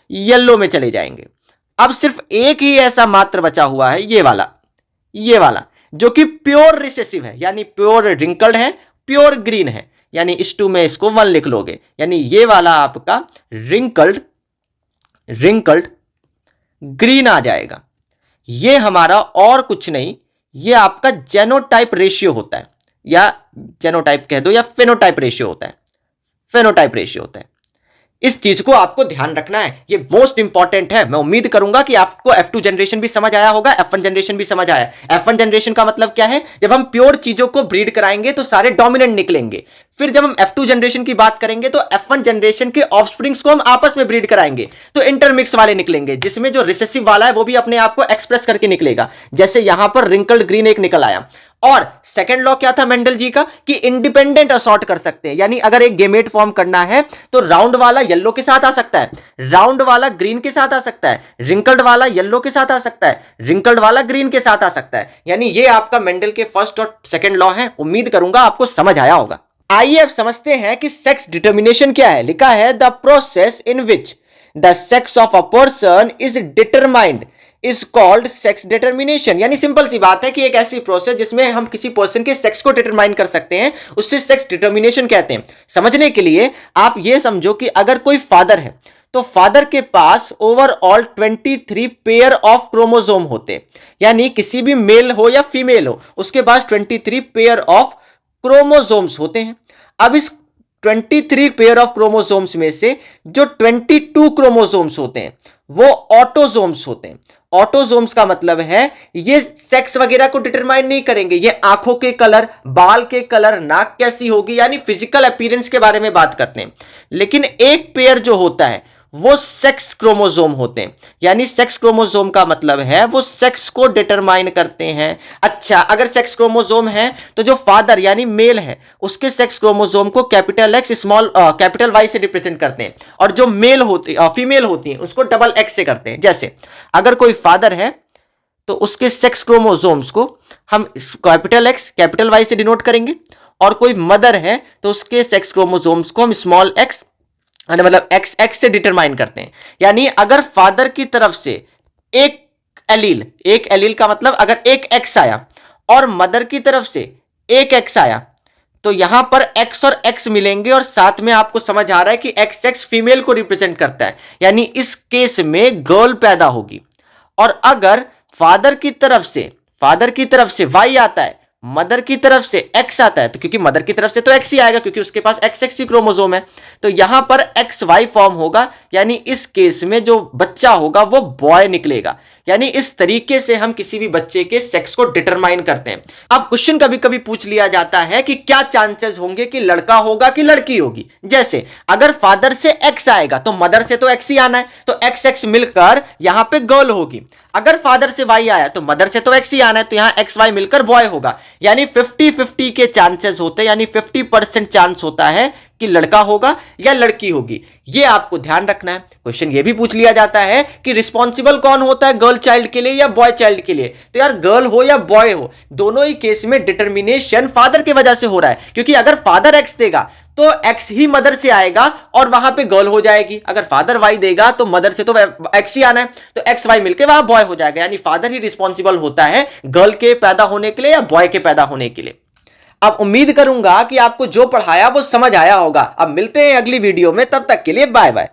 येलो में चले जाएंगे। अब सिर्फ एक ही ऐसा मात्र बचा हुआ है, ये वाला जो कि प्योर रिसेसिव है, यानी प्योर रिंकल्ड है, प्योर ग्रीन है, यानी इस टू में इसको 1 लिख लोगे, यानी ये वाला आपका रिंकल्ड ग्रीन आ जाएगा। ये हमारा और कुछ नहीं, ये आपका जेनोटाइप रेशियो होता है, या जेनोटाइप कह दो या फेनोटाइप रेशियो होता है। इस चीज को आपको ध्यान रखना है, ये मोस्ट इंपॉर्टेंट है। मैं उम्मीद करूंगा कि आपको F2 जनरेशन भी समझ आया होगा, F1 जनरेशन भी समझ आया। F1 जनरेशन का मतलब क्या है, जब हम प्योर चीजों को ब्रीड कराएंगे तो सारे डोमिनेंट निकलेंगे। फिर जब हम F2 जनरेशन की बात करेंगे तो F1 जनरेशन के ऑफस्प्रिंग्स को हम आपस में ब्रीड कराएंगे तो इंटरमिक्स वाले निकलेंगे, जिसमें जो रिसेसिव वाला है वो भी अपने आप को एक्सप्रेस करके निकलेगा, जैसे यहां पर रिंकल्ड ग्रीन एक निकल आया। और सेकंड लॉ क्या था मेंडल जी का, कि इंडिपेंडेंट असॉर्ट कर सकते हैं, यानी अगर एक गेमेट फॉर्म करना है तो राउंड वाला येलो के साथ आ सकता है, राउंड वाला ग्रीन के साथ आ सकता है, रिंकल्ड वाला येलो के साथ आ सकता है, रिंकल्ड वाला ग्रीन के साथ आ सकता है। यानी ये आपका मेंडल के फर्स्ट और सेकंड लॉ है। उम्मीद करूंगा आपको समझ आया होगा। आइए अब समझते हैं कि सेक्स डिटर्मिनेशन क्या है। लिखा है the process in which the sex of a person is determined is called sex determination. यानी सिंपल सी बात है कि एक ऐसी प्रोसेस जिसमें हम किसी पर्सन के सेक्स को डिटरमाइन कर सकते हैं, उससे सेक्स डिटर्मिनेशन कहते हैं। समझने के लिए आप ये समझो कि अगर कोई फादर है तो फादर के पास ओवरऑल 23 पेयर ऑफ क्रोमोसोम होते, यानी किसी भी मेल हो या फीमेल हो उसके पास 23 पेयर ऑफ क्रोमोसोम्स होते हैं। अब इस 23 पेयर ऑफ क्रोमोसोम्स में से जो 22 क्रोमोसोम्स होते हैं वो ऑटोसोम्स होते हैं। ऑटोसोम्स का मतलब है ये सेक्स वगैरह को डिटरमाइन नहीं करेंगे, ये आंखों के कलर, बाल के कलर, नाक कैसी होगी, यानी फिजिकल अपीयरेंस के बारे में बात करते हैं। लेकिन एक पेयर जो होता है वो सेक्स क्रोमोसोम होते हैं, यानी सेक्स क्रोमोसोम का मतलब है वो सेक्स को डिटरमाइन करते हैं। अच्छा, अगर सेक्स क्रोमोसोम है तो जो फादर यानी मेल है उसके सेक्स क्रोमोसोम को capital X small capital Y से रिप्रेजेंट करते हैं, और जो मेल होती फीमेल होती है उसको डबल एक्स से करते हैं। जैसे अगर कोई फादर है तो उसके सेक्स क्रोमोसोम्स को हम कैपिटल एक्स कैपिटल वाई से डिनोट करेंगे, और कोई मदर है तो उसके सेक्स क्रोमोसोम्स को हम स्मॉल एक्स मतलब एक्स एक्स से डिटरमाइन करते हैं। यानी अगर फादर की तरफ से एक एलील का मतलब अगर एक एक्स आया और मदर की तरफ से एक एक्स आया तो यहां पर एक्स और एक्स मिलेंगे, और साथ में आपको समझ आ रहा है कि एक्स एक्स फीमेल को रिप्रेजेंट करता है, यानी इस केस में गर्ल पैदा होगी। और अगर फादर की तरफ से वाई आता है, मदर की तरफ से एक्स आता है, तो क्योंकि मदर की तरफ से तो एक्स ही आएगा क्योंकि उसके पास एक्स एक्स ही क्रोमोसोम है, तो यहां पर एक्स वाई फॉर्म होगा, यानी इस केस में जो बच्चा होगा वो बॉय निकलेगा। यानी इस तरीके से हम किसी भी बच्चे के सेक्स को डिटरमाइन करते हैं। अब क्वेश्चन कभी कभी पूछ लिया जाता है कि क्या चांसेस होंगे कि लड़का होगा कि लड़की होगी। जैसे अगर फादर से एक्स आएगा तो मदर से तो एक्स ही आना है, तो एक्स एक्स मिलकर यहां पे गर्ल होगी। अगर फादर से वाई आया तो मदर से तो एक्स ही आना है, तो यहां एक्स वाई मिलकर बॉय होगा। यानी 50-50 के चांसेस होते हैं, यानी 50% चांस होता है कि लड़का होगा या लड़की होगी, ये आपको ध्यान रखना है। क्वेश्चन ये भी पूछ लिया जाता है कि रिस्पॉन्सिबल कौन होता है, गर्ल चाइल्ड के लिए या बॉय चाइल्ड के लिए। तो यार गर्ल हो या बॉय हो, दोनों ही केस में डिटर्मिनेशन फादर की वजह से हो रहा है, क्योंकि अगर फादर एक्स देगा तो एक्स ही मदर से आएगा और वहां पे गर्ल हो जाएगी। अगर फादर वाई देगा तो मदर से तो एक्स ही आना है, तो एक्स वाई मिलके वहां बॉय हो जाएगा। यानी फादर ही रिस्पॉन्सिबल होता है गर्ल के पैदा होने के लिए या बॉय के पैदा होने के लिए। अब उम्मीद करूंगा कि आपको जो पढ़ाया वो समझ आया होगा। अब मिलते हैं अगली वीडियो में, तब तक के लिए बाय बाय।